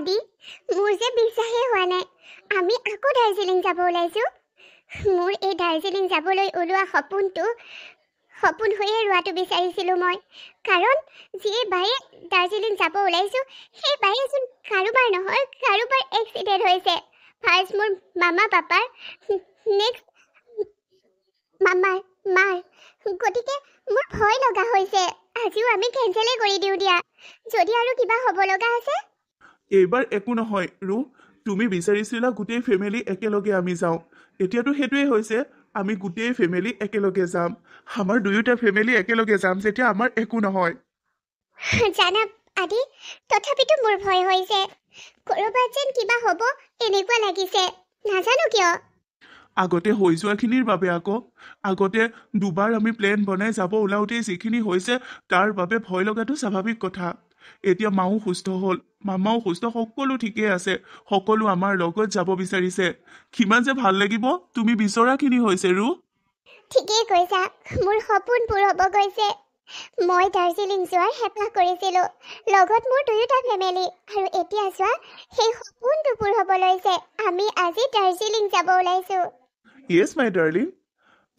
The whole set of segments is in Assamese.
আদি মোৰ যে বিশ্বাসেই হোৱা নাই আমি আকৌ দাৰ্জিলিং যাব ওলাইছো মোৰ এই দাৰ্জিলিং যাবলৈ ওলোৱা সপোন হৈয়ে ৰোৱাটো বিচাৰিছিলোঁ মই কাৰণ যি বায়ে দাৰ্জিলিং যাব ওলাইছো সেই বায়েচোন কাৰোবাৰ নহয় কাৰোবাৰ এক্সিডেণ্ট হৈছে ফাৰ্ষ্ট মোৰ মামা পাপাৰ নেক্সট মাৰ গতিকে মোৰ ভয় লগা হৈছে আজিও আমি কেঞ্চেলেই কৰি দিওঁ দিয়া যদি আৰু কিবা হ'ব লগা আছে এইবাৰ একো নহয় ৰু তুমি বিচাৰিছিলা গোটেই ফেমিলি একেলগে আমি যাওঁ এতিয়াতো সেইটোৱে হৈছে আমি গোটেই ফেমিলি একেলগে যাম আমাৰ দুয়োটা ফেমিলি একেলগে যাম যেতিয়া আমাৰ একো নহয় জানা আদি তথাপিতো মোৰ ভয় হৈছে ক'ৰবাত যেন কিবা হ'ব এনেকুৱা লাগিছে নাজানো কিয় আগতে হৈ যোৱাখিনিৰ বাবে আকৌ আগতে দুবাৰ আমি প্লেন বনাই যাব ওলাওঁতেই যিখিনি হৈছে তাৰ বাবে ভয় লগাটো স্বাভাৱিক কথা এতিয়া মাও সুস্থ হ'ল মামাও সুস্থ সকলো ঠিকেই আছে সকলো আমাৰ লগত যাব বিচাৰিছে কিমান যে ভাল লাগিব তুমি বিচৰাখিনি হৈছে ৰু ঠিকেই কৈছা মোৰ সপোন পূৰ হ'ব গৈছে মই দাৰ্জিলিং যোৱাৰ হেঁপাহ কৰিছিলোঁ লগত মোৰ দুয়োটা ফেমিলি আৰু এতিয়া চোৱা সেই সপোনটো পূৰ হ'ব লৈছে আমি আজি দাৰ্জিলিং যাব ওলাইছোঁ য়েছ মাই ডাৰ্লিং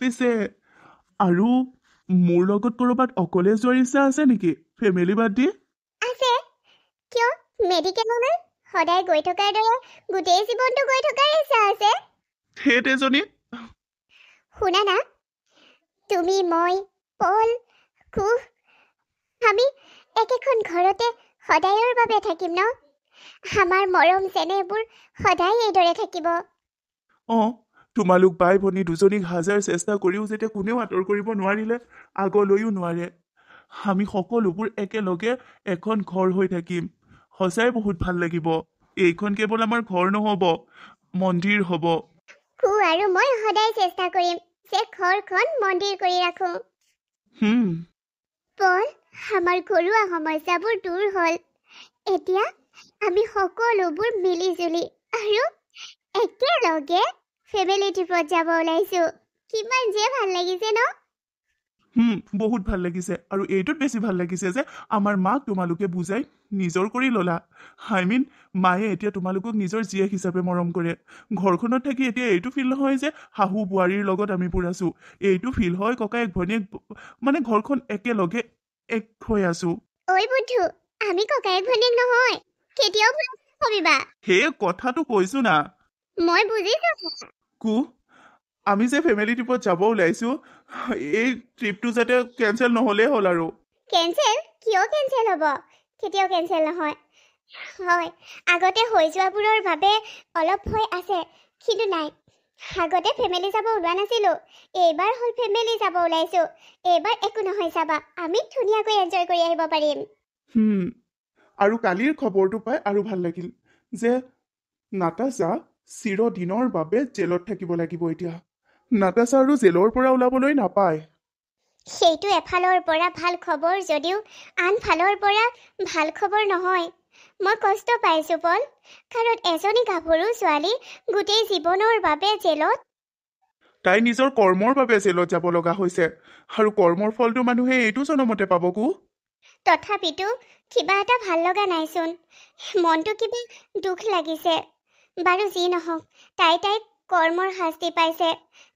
পিছে আৰু মোৰ লগত ক'ৰবাত অকলে যোৱাৰ ইচ্ছা আছে নেকি ফেমিলি বাদ দি আছে কিয় মেডিকেললৈ সদায় গৈ থকাৰ দৰে গোটেই জীৱনটো গৈ থকাৰ ইচ্ছা আছে সেই তেজনী শুনা না তুমি মই পল কুহ আমি একেখন ঘৰতে সদায়ৰ বাবে থাকিম ন আমাৰ মৰম চেনেহবোৰ সদায় এইদৰে থাকিব অঁ তোমালোক বাই ভনী দুজনীক হাজাৰ চেষ্টা কৰিও যেতিয়া কোনেও আঁতৰ কৰিব নোৱাৰিলে আগলৈও নোৱাৰে আমি সকলোবোৰ একেলগে এখন ঘৰ হৈ থাকিম সঁচাই বহুত ভাল লাগিব এইখন কেৱল আমাৰ ঘৰ নহ'ব মন্দিৰ হ'ব কু আৰু মই সদায় চেষ্টা কৰিম যে ঘৰখন মন্দিৰ কৰি ৰাখোঁ পল আমাৰ ঘৰুৱা সমস্যাবোৰ দূৰ হ'ল এতিয়া আমি সকলোবোৰ মিলি জুলি আৰু একেলগে ফেমিলি ট্ৰিপত যাব ওলাইছোঁ কিমান যে ভাল লাগিছে ন বহুত ভাল লাগিছে আৰু এইটোত বেছি ভাল লাগিছে যে আমাৰ মাক তোমালোকে বুজাই নিজৰ কৰি ল'লা মায়ে এতিয়া তোমালোকক নিজৰ জীয়েক হিচাপে মৰম কৰে ঘৰখনত থাকি এতিয়া এইটো ফিল নহয় যে শাহু বোৱাৰীৰ লগত আমি পুৰাছোঁ এইটো ফিল হয় ককায়েক ভনীয়েক মানে ঘৰখন একেলগে এক হৈ আছোঁ ঐ বুদ্ধু আমি ককায়েক ভনীয়েক নহয় কেতিয়াও ভাবিবা সেই কথাটো কৈছোঁ না মই বুজিছোঁ কু আমি যে ফেমিলি ট্ৰিপত যাব ওলাইছোঁ এই ট্ৰিপটো যাতে কেঞ্চেল নহ'লেই হ'ল আৰু কেঞ্চেল কিয় কেঞ্চেল হ'ব কেতিয়াও কেঞ্চেল নহয় হয় আগতে হৈ যোৱাবোৰৰ বাবে অলপ ভয় আছে কিন্তু নাই আগতে ফেমিলি যাব ওলোৱা নাছিলোঁ এইবাৰ হ'ল ফেমিলি যাব ওলাইছোঁ এইবাৰ একো নহয় চাবা আমি ধুনীয়াকৈ এনজয় কৰি আহিব পাৰিম আৰু কালিৰ খবৰটো পাই আৰু ভাল লাগিল যে নাটাছা চিৰদিনৰ বাবে জেলত থাকিব লাগিব এতিয়া নাটাছা আৰু জেলৰ পৰা ওলাবলৈ নাপায় সেইটো এফালৰ পৰা ভাল খবৰ যদিও আন ফালৰ পৰা ভাল খবৰ নহয় মই কষ্ট পাইছোঁ পল কাৰণ এজনী গাভৰু ছোৱালী গোটেই জীৱনৰ বাবে জেলত তাই নিজৰ কৰ্মৰ বাবে জেলত যাব লগা হৈছে আৰু কৰ্মৰ ফলটো মানুহে এইটো জনমতে পাব কু তথাপিতো কিবা এটা ভাল লগা নাইচোন মনটো কিবা দুখ লাগিছে বাৰু যি নহওক তাইক কৰ্মৰ শাস্তি পাইছে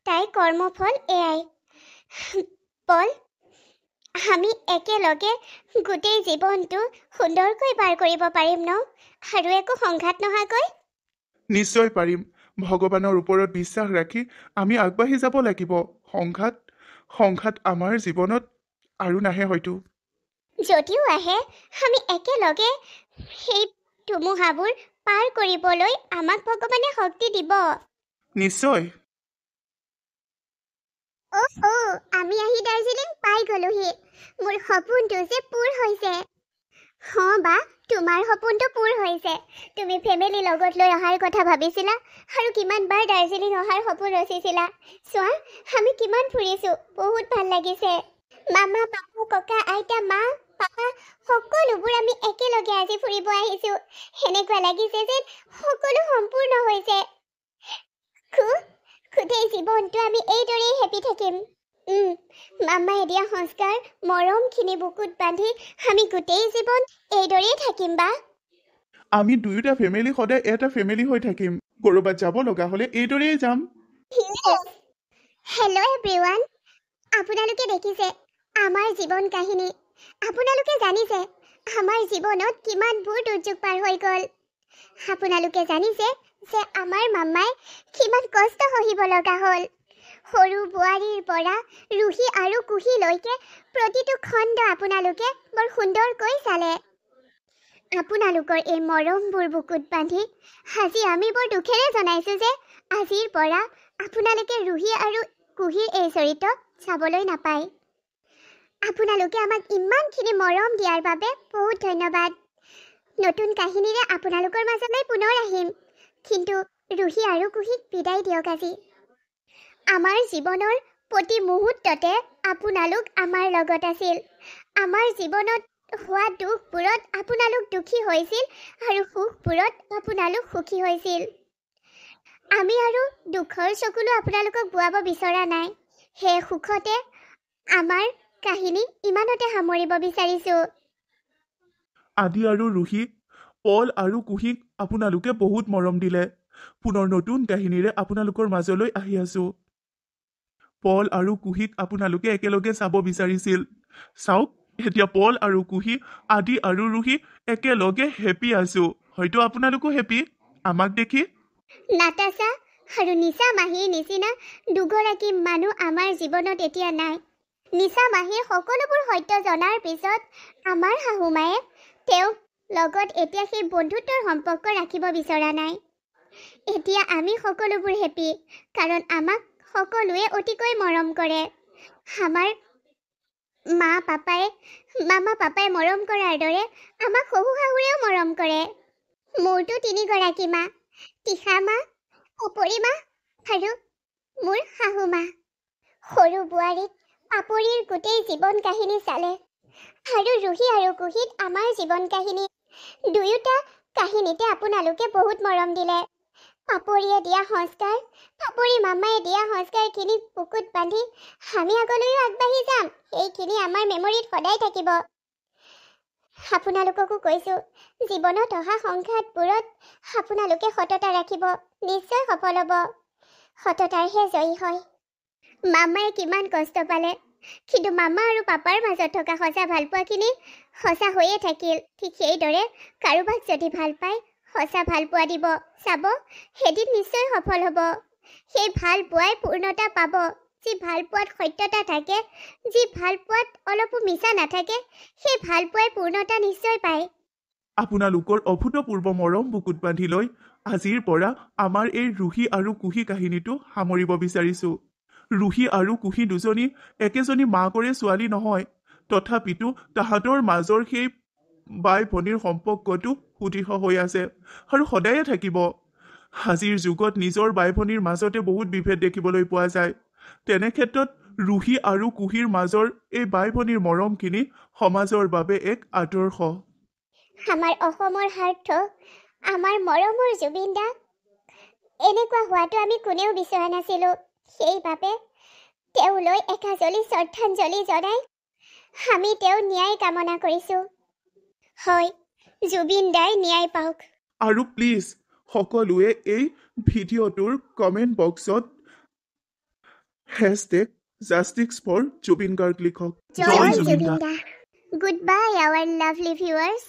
তাইৰ কৰ্মফল এয়াই পল আমি একেলগে গোটেই জীৱনটো সুন্দৰকৈ পাৰ কৰিব পাৰিম ন আৰু একো সংঘাত নোহোৱাকৈ নিশ্চয় পাৰিম ভগৱানৰ ওপৰত বিশ্বাস ৰাখি আমি আগবাঢ়ি যাব লাগিব সংঘাত আমাৰ জীৱনত আৰু নাহে হয়তো যদিও আহে আমি একেলগে সেই ধুমুহাবোৰ পাৰ কৰিবলৈ আমাক ভগৱানে শক্তি দিব নিশ্চয় আমি আহি দাৰ্জিলিং পাই গলোহি মোৰ সপোনটো যে পূৰ হৈছে বা তোমাৰ সপোনটো পূৰ হৈছে তুমি ফেমিলি লগত লৈ অহাৰ কথা ভাবিছিলা আৰু কিমানবাৰ দাৰ্জিলিং অহাৰ সপোন ৰচিছিলা চোৱা আমি কিমান ফুৰিছোঁ বহুত ভাল লাগিছে মামা পাপু ককা আইতা মা পাপা সকলোবোৰ আমি একেলগে আজি ফুৰিব আহিছোঁ সেনেকুৱা লাগিছে যেন সকলো সম্পূৰ্ণ হৈছে গোটেই জীৱনটো আমি এইদৰেই হেপি থাকিম মামাই দিয়া সংস্কাৰ মৰমখিনি বুকুত বান্ধি আমি গোটেই জীৱন এইদৰেই থাকিম বা আমি দুয়োটা ফেমিলি সদায় এটা ফেমিলি হৈ থাকিম ক'ৰবাত যাব লগা হ'লে এইদৰেই যাম হেল্ল' এভৰিৱান আপোনালোকে দেখিছে আমাৰ জীৱন কাহিনী আপোনালোকে জানিছে আমাৰ জীৱনত কিমানবোৰ দুৰ্যোগ পাৰ হৈ গ'ল আপোনালোকে জানিছে যে আমাৰ মামাই কিমান কষ্ট সহিব লগা হ'ল সৰু বোৱাৰীৰ পৰা ৰুহি আৰু কুহিলৈকে প্ৰতিটো খণ্ড আপোনালোকে বৰ সুন্দৰকৈ চালে আপোনালোকৰ এই মৰমবোৰ বুকুত বান্ধি আজি আমি বৰ দুখেৰে জনাইছোঁ যে আজিৰ পৰা আপোনালোকে ৰুহি আৰু কুহিৰ এই চৰিত্ৰ চাবলৈ নাপায় আপোনালোকে আমাক ইমানখিনি মৰম দিয়াৰ বাবে বহুত ধন্যবাদ নতুন কাহিনীৰে আপোনালোকৰ মাজলৈ পুনৰ আহিম কিন্তু ৰুহি আৰু কুহিক বিদায় দিয়ক আজি আমাৰ জীৱনৰ প্ৰতি মুহূৰ্ততে আপোনালোক আমাৰ লগত আছিল আমাৰ জীৱনত হোৱা দুখবোৰত আপোনালোক দুখী হৈছিল আৰু সুখবোৰত আপোনালোক সুখী হৈছিল আমি আৰু দুখৰ চকুলো আপোনালোকক বুৱাব বিচৰা নাই সেই সুখতে আমাৰ কাহিনী ইমানতে সামৰিব বিচাৰিছোঁ আদি আৰু ৰুহি পল আৰু কুহিক আপোনালোকে বহুত মৰম দিলে পুনৰ নতুন কাহিনীৰে আপোনালোকৰ মাজলৈ আহি আছোঁ পল আৰু কুহিক আপোনালোকে একেলগে চাব বিচাৰিছিল চাওক এতিয়া পল আৰু কুহি আদি আৰু ৰুহি একেলগে হেপী আছোঁ হয়তো আপোনালোকো হেপী আমাক দেখি নাতাশা আৰু নিশা মাহীৰ নিচিনা দুগৰাকী মানুহ আমাৰ জীৱনত এতিয়া নাই নিশা মাহীৰ সকলোবোৰ সত্য জনাৰ পিছত আমাৰ শাহুমায়ে তেওঁক লগত এতিয়া সেই বন্ধুত্বৰ সম্পৰ্ক ৰাখিব বিচৰা নাই এতিয়া আমি সকলোবোৰ হেপী কাৰণ আমাক সকলোৱে অতিকৈ মৰম কৰে আমাৰ মামা পাপাই মৰম কৰাৰ দৰে আমাক শহু শাহুৰেও মৰম কৰে মোৰতো তিনিগৰাকী মা তিখা মা পাপৰি মা আৰু মোৰ শাহু মা সৰু বোৱাৰীক পাপৰিৰ গোটেই জীৱন কাহিনী চালে আৰু ৰুহি আৰু কুহিত আমাৰ জীৱন কাহিনী দুয়োটা কাহিনীতে আপোনালোকে বহুত মৰম দিলে পাপৰিয়ে দিয়া সংস্কাৰ পাপৰি মামায়ে দিয়া সংস্কাৰখিনি বুকুত বান্ধি আমি আগলৈও আগবাঢ়ি যাম এইখিনি আমাৰ মেমৰিত সদায় থাকিব আপোনালোককো কৈছোঁ জীৱনত অহা সংঘাতবোৰত আপোনালোকে সততা ৰাখিব নিশ্চয় সফল হ'ব সততাৰহে জয়ী হয় মামায়ে কিমান কষ্ট পালে কিন্তু মামা আৰু পাপাৰ মাজত থকা সঁচা ভালপোৱাখিনি সঁচা হৈয়ে থাকিল ঠিক সেইদৰে কাৰোবাক যদি ভাল পায় সঁচা ভালপোৱা দিব চাব সেদিন নিশ্চয় সফল হ'ব সেই ভালপোৱাই পূৰ্ণতা পাব যি ভালপোৱাত সত্যতা থাকে যি ভালপোৱাত অলপো মিছা নাথাকে সেই ভালপোৱাই পূৰ্ণতা নিশ্চয় পায় আপোনালোকৰ অভূতপূৰ্ব মৰম বুকুত বান্ধি লৈ আজিৰ পৰা আমাৰ এই ৰুহি আৰু কুহি কাহিনীটো সামৰিব বিচাৰিছোঁ ৰুহি আৰু কুহি দুজনী একেজনী মাকৰে ছোৱালী নহয় তথাপিতো তাহাঁতৰ মাজৰ সেই বাই ভনীৰ সম্পৰ্কটো সুদৃঢ় হৈ আছে আৰু সদায়ে থাকিব আজিৰ যুগত নিজৰ বাই ভনীৰ মাজতে বহুত বিভেদ দেখিবলৈ পোৱা যায় তেনে ক্ষেত্ৰত ৰুহি আৰু কুহিৰ মাজৰ এই বাই ভনীৰ মৰমখিনি সমাজৰ বাবে এক আদৰ্শ আমাৰ অসমৰ স্বাৰ্থ আমাৰ মৰমৰ জুবিন দা এনেকুৱা হোৱাটো আমি কোনেও বিচৰা নাছিলোঁ সেইবাবে তেওঁলৈ একাজলি শ্ৰদ্ধাঞ্জলি জনাই আমি তেওঁ ন্যায় কামনা কৰিছোঁ হয় জুবিন দাই ন্যায় পাওক আৰু প্লিজ সকলোৱে এই ভিডিঅ'টোৰ কমেণ্ট বক্সত #Justice for Jubin Garg লিখক জয় জুবিন দা goodbye our lovely viewers